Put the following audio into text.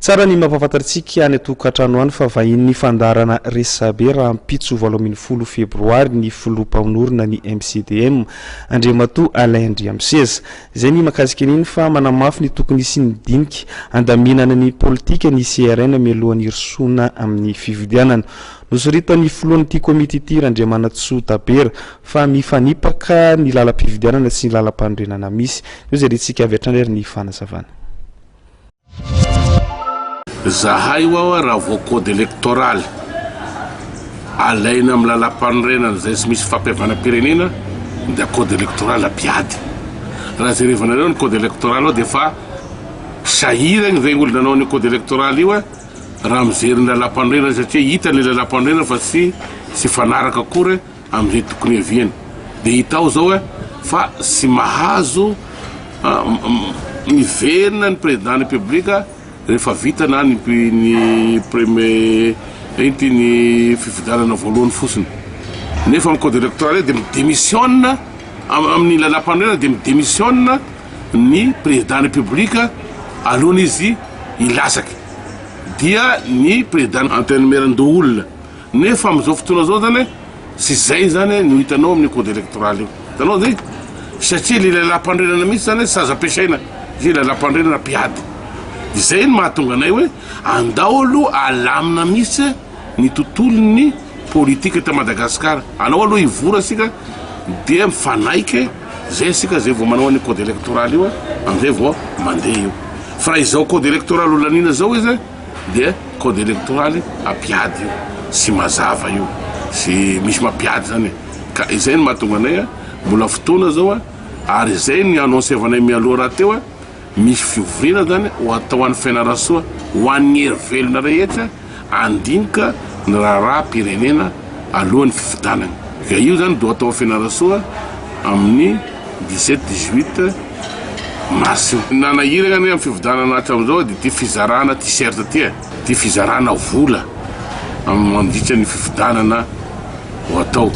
tsara ny mampafantatsika any atokantrano any fa vahin'ny fandarana resabe raha mpitso 18 febroary ny filompanorina ny MCDM Andriamatoa Alain Ndriamseza izay ny makasika an'iny fa manamafy ny tokony isiny dinika andaminana ny politika ny CRN mialohan'ny irsona amin'ny fividianana nosoritany filohan'ity komite ity Randriamanatsoa Tabera fa mifanipaka ny lalam-pividianana sy ny lalam-pandrenana misy io zay retsika avy hatrany ny fanazavana. Zahay wa raha vo code électoral alaina amin'ny lalam-pandrenana zay sy misy fampiavana-pirenena dia code électoral apiady raha jerevanareo ny code électoral dia fa sahiragny zay olo nanao ny code électoral io raha mijery ny lalam-pandrenana satria hita ny lalam-pandrenana fa sy fanaraka akory amin'izay tokony aviany dia hitao zao fa sy mahazo miverina ny président ny publika rehefa vita na ny premier ny fifidianana voalohany fotsiny nefa amin'ny code électoral dia midémissionne amin'ny lalam-pandrenana dia midémissionne ny président ny publika alohan'ny izy ilasaky dia ny président antenumeran-doha olona nefa amin'izao fotoana zao zany sy zay zany no hitanao amin'ny code électoral io hitanao zay satria le lalam-pandrenana misy zany saza ampiasaina zay lalam-pandrenana piady izay ny mahatonga anay hoe andao aloha alamina misy ny tontolon'ny politika eto Madagasikara anao aloha ivora sika dia mifanaiky zay sika zay vao manao ny code électoral io amizay vao mandeha io fa raha izao code électoral olanina zao izy dia code électoral apiady io sy mazava io sy misy mapiady zany ka izay ny mahatonga anay mbola fotoana zao ary zay ny annonce avanay mialoha raha teo misy fiovriana zany ho atao an'ny fianarasoa ho an'ny hery-velona rehetra andinika ny raharaha-pirenena alohan'ny fifidanana ka io zany do atao fianarasoa amin'ny 17-18 mars nanahirana ny amin'ny fividanana hatramin'izao dia ty fizarana t-shirt ty fizarana vola mandritra ny fifidanana ho atao